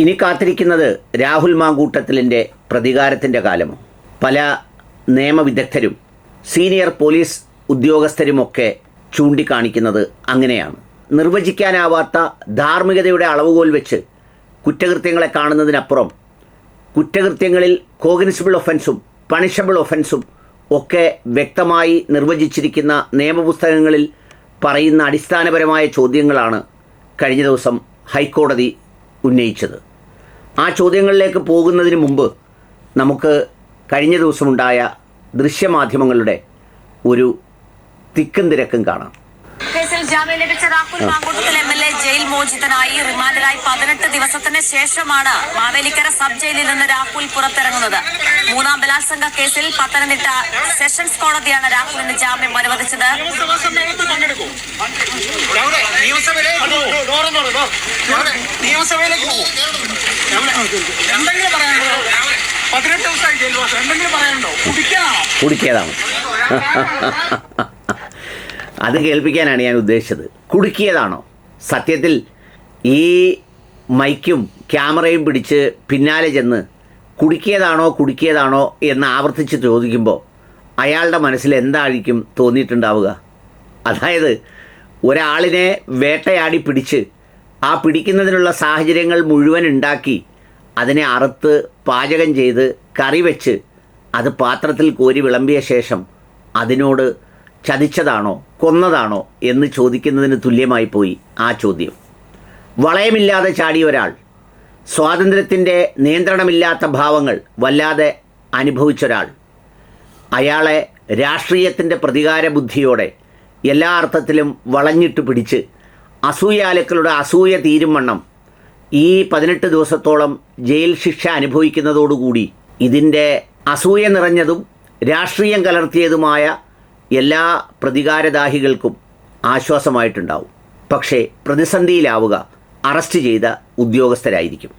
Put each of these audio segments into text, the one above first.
ഇനി കാത്തിരിക്കുന്നത് രാഹുൽ മാങ്കൂട്ടത്തിലിൻ്റെ പ്രതികാരത്തിൻ്റെ കാലമോ? പല നിയമവിദഗ്ധരും സീനിയർ പോലീസ് ഉദ്യോഗസ്ഥരുമൊക്കെ ചൂണ്ടിക്കാണിക്കുന്നത് അങ്ങനെയാണ്. നിർവചിക്കാനാവാത്ത ധാർമ്മികതയുടെ അളവുകോൽ വെച്ച് കുറ്റകൃത്യങ്ങളെ കാണുന്നതിനപ്പുറം കുറ്റകൃത്യങ്ങളിൽ കോഗ്നിസിബിൾ ഒഫൻസും പണിഷബിൾ ഒഫൻസും ഒക്കെ വ്യക്തമായി നിർവചിച്ചിരിക്കുന്ന നിയമപുസ്തകങ്ങളിൽ പറയുന്ന അടിസ്ഥാനപരമായ ചോദ്യങ്ങളാണ് കഴിഞ്ഞ ദിവസം ഹൈക്കോടതി ഉന്നയിച്ചത്. ആ ചോദ്യങ്ങളിലേക്ക് പോകുന്നതിന് മുമ്പ് നമുക്ക് കഴിഞ്ഞ ദിവസമുണ്ടായ ദൃശ്യമാധ്യമങ്ങളുടെ ഒരു തിക്കും തിരക്കും കാണാം. കേസിൽ ജാമ്യം ലഭിച്ച രാഹുൽ മാങ്കൂട്ടത്തിൽ MLA ജയിൽ മോചിതനായി റിമാൻഡിലായി 18 ദിവസത്തിന് ശേഷമാണ് മാവേലിക്കര സബ് ജയിലിൽ നിന്ന് രാഹുൽ പുറത്തിറങ്ങുന്നത്. മൂന്നാം ബലാത്സംഗ കേസിൽ പത്തനംതിട്ട സെഷൻസ് കോടതിയാണ് രാഹുലിന് ജാമ്യം അനുവദിച്ചത്. കുടിക്കിയതാണ് അത് കേൾപ്പിക്കാനാണ് ഞാൻ ഉദ്ദേശിച്ചത്. കുടുക്കിയതാണോ? സത്യത്തിൽ ഈ മൈക്കും ക്യാമറയും പിടിച്ച് പിന്നാലെ ചെന്ന് കുടുക്കിയതാണോ എന്ന് ആവർത്തിച്ച് ചോദിക്കുമ്പോൾ അയാളുടെ മനസ്സിൽ എന്തായിരിക്കും തോന്നിയിട്ടുണ്ടാവുക? അതായത് ഒരാളിനെ വേട്ടയാടി പിടിച്ച് ആ പിടിക്കുന്നതിനുള്ള സാഹചര്യങ്ങൾ മുഴുവൻ ഉണ്ടാക്കി അതിനെ അറുത്ത് പാചകം ചെയ്ത് കറി വെച്ച് അത് പാത്രത്തിൽ കോരി വിളമ്പിയ ശേഷം അതിനോട് ചതിച്ചതാണോ കൊന്നതാണോ എന്ന് ചോദിക്കുന്നതിന് തുല്യമായി പോയി ആ ചോദ്യം. വളയമില്ലാതെ ചാടിയ ഒരാൾ, സ്വാതന്ത്ര്യത്തിൻ്റെ നിയന്ത്രണമില്ലാത്ത ഭാവങ്ങൾ വല്ലാതെ അനുഭവിച്ചൊരാൾ, അയാളെ രാഷ്ട്രീയത്തിൻ്റെ പ്രതികാര ബുദ്ധിയോടെ എല്ലാ അർത്ഥത്തിലും വളഞ്ഞിട്ട് പിടിച്ച് അസൂയാലുക്കളുടെ അസൂയ തീരും വണ്ണം ഈ 18 ദിവസത്തോളം ജയിൽ ശിക്ഷ അനുഭവിക്കുന്നതോടുകൂടി ഇതിൻ്റെ അസൂയ നിറഞ്ഞതും രാഷ്ട്രീയം കലർത്തിയതുമായ എല്ലാ പ്രതികാരദാഹികൾക്കും ആശ്വാസമായിട്ടുണ്ടാവും. പക്ഷേ പ്രതിസന്ധിയിലാവുക അറസ്റ്റ് ചെയ്ത ഉദ്യോഗസ്ഥരായിരിക്കും.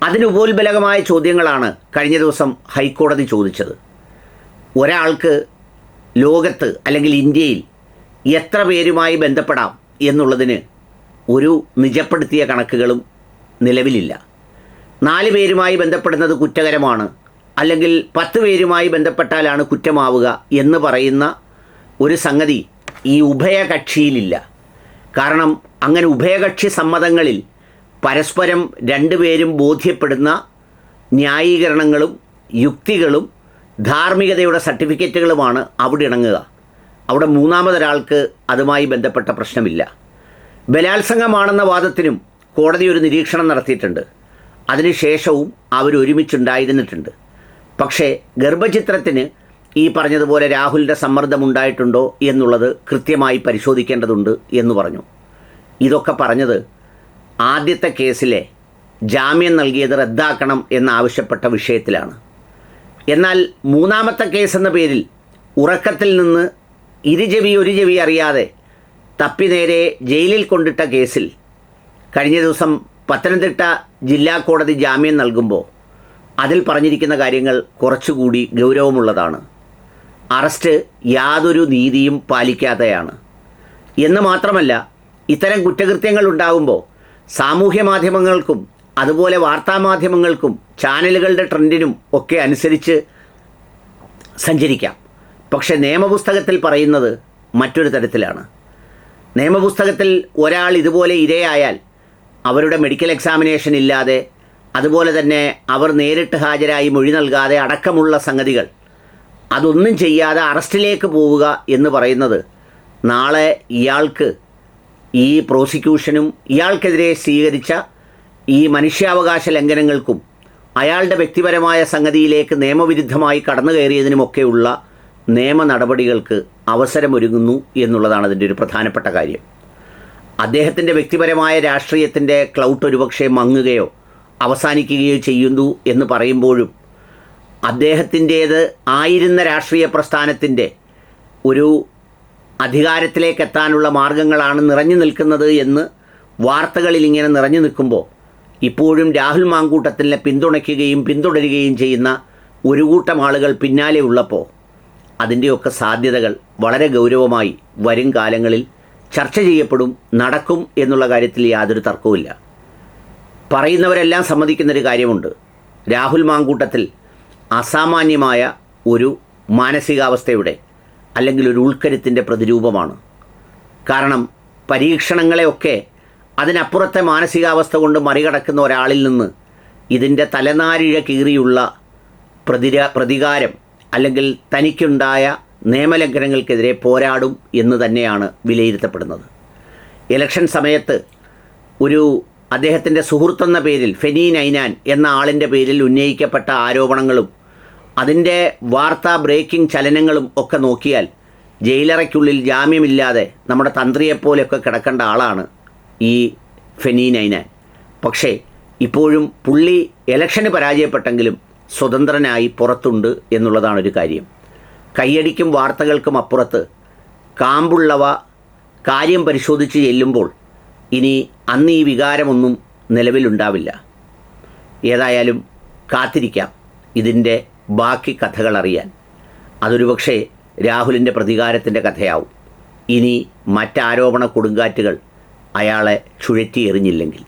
അതിന് ഉപോത്ബലകമായ ചോദ്യങ്ങളാണ് കഴിഞ്ഞ ദിവസം ഹൈക്കോടതി ചോദിച്ചത്. ഒരാൾക്ക് ലോകത്ത് അല്ലെങ്കിൽ ഇന്ത്യയിൽ എത്ര പേരുമായി ബന്ധപ്പെടാം എന്നുള്ളതിന് ഒരു നിജപ്പെടുത്തിയ കണക്കുകളും നിലവിലില്ല. 4 പേരുമായി ബന്ധപ്പെടുന്നത് കുറ്റകരമാണ്, അല്ലെങ്കിൽ 10 പേരുമായി ബന്ധപ്പെട്ടാലാണ് കുറ്റമാവുക എന്ന് പറയുന്ന ഒരു സംഗതി ഈ ഉഭയകക്ഷിയിലില്ല. കാരണം അങ്ങനെ ഉഭയകക്ഷി സമ്മതങ്ങളിൽ പരസ്പരം രണ്ടുപേരും ബോധ്യപ്പെടുന്ന ന്യായീകരണങ്ങളും യുക്തികളും ധാർമ്മികതയുടെ സർട്ടിഫിക്കറ്റുകളുമാണ് അവിടെ ഇണങ്ങുക. അവിടെ മൂന്നാമതൊരാൾക്ക് അതുമായി ബന്ധപ്പെട്ട പ്രശ്നമില്ല. ബലാത്സംഗമാണെന്ന വാദത്തിനും കോടതി ഒരു നിരീക്ഷണം നടത്തിയിട്ടുണ്ട്. അതിനുശേഷവും അവരൊരുമിച്ചുണ്ടായിരുന്നിട്ടുണ്ട്. പക്ഷേ ഗർഭചിത്രത്തിന് ഈ പറഞ്ഞതുപോലെ രാഹുലിൻ്റെ സമ്മർദ്ദമുണ്ടായിട്ടുണ്ടോ എന്നുള്ളത് കൃത്യമായി പരിശോധിക്കേണ്ടതുണ്ട് എന്ന് പറഞ്ഞു. ഇതൊക്കെ പറഞ്ഞത് ആദ്യത്തെ കേസിലെ ജാമ്യം നൽകിയത് റദ്ദാക്കണം എന്നാവശ്യപ്പെട്ട വിഷയത്തിലാണ്. എന്നാൽ മൂന്നാമത്തെ കേസെന്ന പേരിൽ ഉറക്കത്തിൽ നിന്ന് ഒരു ചെവി അറിയാതെ തപ്പി നേരെ ജയിലിൽ കൊണ്ടിട്ട കേസിൽ കഴിഞ്ഞ ദിവസം പത്തനംതിട്ട ജില്ലാ കോടതി ജാമ്യം നൽകുമ്പോൾ അതിൽ പറഞ്ഞിരിക്കുന്ന കാര്യങ്ങൾ കുറച്ചുകൂടി ഗൗരവമുള്ളതാണ്. അറസ്റ്റ് യാതൊരു നീതിയും പാലിക്കാതെയാണ് എന്ന് മാത്രമല്ല, ഇത്തരം കുറ്റകൃത്യങ്ങൾ ഉണ്ടാകുമ്പോൾ സാമൂഹ്യ മാധ്യമങ്ങൾക്കും അതുപോലെ വാർത്താമാധ്യമങ്ങൾക്കും ചാനലുകളുടെ ട്രെൻഡിനും ഒക്കെ അനുസരിച്ച് സഞ്ചരിക്കാം. പക്ഷേ നിയമപുസ്തകത്തിൽ പറയുന്നത് മറ്റൊരു തരത്തിലാണ്. നിയമപുസ്തകത്തിൽ ഒരാൾ ഇതുപോലെ ഇരയായാൽ അവരുടെ മെഡിക്കൽ എക്സാമിനേഷൻ ഇല്ലാതെ, അതുപോലെ തന്നെ അവർ നേരിട്ട് ഹാജരായി മൊഴി നൽകാതെ അടക്കമുള്ള സംഗതികൾ അതൊന്നും ചെയ്യാതെ അറസ്റ്റിലേക്ക് പോവുക എന്ന് പറയുന്നത് നാളെ ഇയാൾക്ക് ഈ പ്രോസിക്യൂഷനും ഇയാൾക്കെതിരെ സ്വീകരിച്ച ഈ മനുഷ്യാവകാശ ലംഘനങ്ങൾക്കും അയാളുടെ വ്യക്തിപരമായ സംഗതിയിലേക്ക് നിയമവിരുദ്ധമായി കടന്നു കയറിയതിനുമൊക്കെയുള്ള നിയമ നടപടികൾക്ക് അവസരമൊരുങ്ങുന്നു എന്നുള്ളതാണ് അതിൻ്റെ ഒരു പ്രധാനപ്പെട്ട കാര്യം. അദ്ദേഹത്തിൻ്റെ വ്യക്തിപരമായ രാഷ്ട്രീയത്തിൻ്റെ ക്ലൗട്ട് ഒരുപക്ഷെ മങ്ങുകയോ അവസാനിക്കുകയോ ചെയ്യുന്നു എന്ന് പറയുമ്പോഴും അദ്ദേഹത്തിൻ്റേത് ആയിരുന്ന രാഷ്ട്രീയ പ്രസ്ഥാനത്തിൻ്റെ ഒരു അധികാരത്തിലേക്കെത്താനുള്ള മാർഗങ്ങളാണ് നിറഞ്ഞു നിൽക്കുന്നത് എന്ന് വാർത്തകളിൽ ഇങ്ങനെ നിറഞ്ഞു നിൽക്കുമ്പോൾ ഇപ്പോഴും രാഹുൽ മാങ്കൂട്ടത്തിനെ പിന്തുണയ്ക്കുകയും പിന്തുടരുകയും ചെയ്യുന്ന ഒരു കൂട്ടം ആളുകൾ പിന്നാലെ ഉള്ളപ്പോൾ അതിൻ്റെയൊക്കെ സാധ്യതകൾ വളരെ ഗൗരവമായി വരും കാലങ്ങളിൽ ചർച്ച ചെയ്യപ്പെടും, നടക്കും എന്നുള്ള കാര്യത്തിൽ യാതൊരു തർക്കവുമില്ല. പറയുന്നവരെല്ലാം സമ്മതിക്കുന്നൊരു കാര്യമുണ്ട്. രാഹുൽ മാങ്കൂട്ടത്തിൽ അസാമാന്യമായ ഒരു മാനസികാവസ്ഥയുടെ അല്ലെങ്കിൽ ഒരു ഉൾക്കരുത്തിൻ്റെ പ്രതിരൂപമാണ്. കാരണം പരീക്ഷണങ്ങളെയൊക്കെ അതിനപ്പുറത്തെ മാനസികാവസ്ഥ കൊണ്ട് മറികടക്കുന്ന ഒരാളിൽ നിന്ന് ഇതിൻ്റെ തലനാരിഴ കീറിയുള്ള പ്രതികാരം അല്ലെങ്കിൽ തനിക്കുണ്ടായ നിയമലംഘനങ്ങൾക്കെതിരെ പോരാടും എന്ന് തന്നെയാണ് വിലയിരുത്തപ്പെടുന്നത്. ഇലക്ഷൻ സമയത്ത് ഒരു അദ്ദേഹത്തിൻ്റെ സുഹൃത്തെന്ന പേരിൽ ഫെനി നൈനാൻ എന്ന ആളിൻ്റെ പേരിൽ ഉന്നയിക്കപ്പെട്ട ആരോപണങ്ങളും അതിൻ്റെ വാർത്താ ബ്രേക്കിംഗ് ചലനങ്ങളും ഒക്കെ നോക്കിയാൽ ജയിലറയ്ക്കുള്ളിൽ ജാമ്യമില്ലാതെ നമ്മുടെ തന്ത്രിയെപ്പോലെയൊക്കെ കിടക്കേണ്ട ആളാണ് ഈ ഫെനി നൈനാൻ. പക്ഷേ ഇപ്പോഴും പുള്ളി ഇലക്ഷന് പരാജയപ്പെട്ടെങ്കിലും സ്വതന്ത്രനായി പുറത്തുണ്ട് എന്നുള്ളതാണൊരു കാര്യം. കയ്യടിക്കും വാർത്തകൾക്കും അപ്പുറത്ത് കാമ്പുള്ളവ കാര്യം പരിശോധിച്ച് ചെല്ലുമ്പോൾ ഇനി അന്ന് ഈ വികാരമൊന്നും നിലവിലുണ്ടാവില്ല. ഏതായാലും കാത്തിരിക്കാം ഇതിൻ്റെ ബാക്കി കഥകൾ അറിയാൻ. അതൊരു പക്ഷേ രാഹുലിൻ്റെ പ്രതികാരത്തിൻ്റെ കഥയാവും, ഇനി മറ്റാരോപണ കൊടുങ്കാറ്റുകൾ അയാളെ ചുഴറ്റി എറിഞ്ഞില്ലെങ്കിൽ.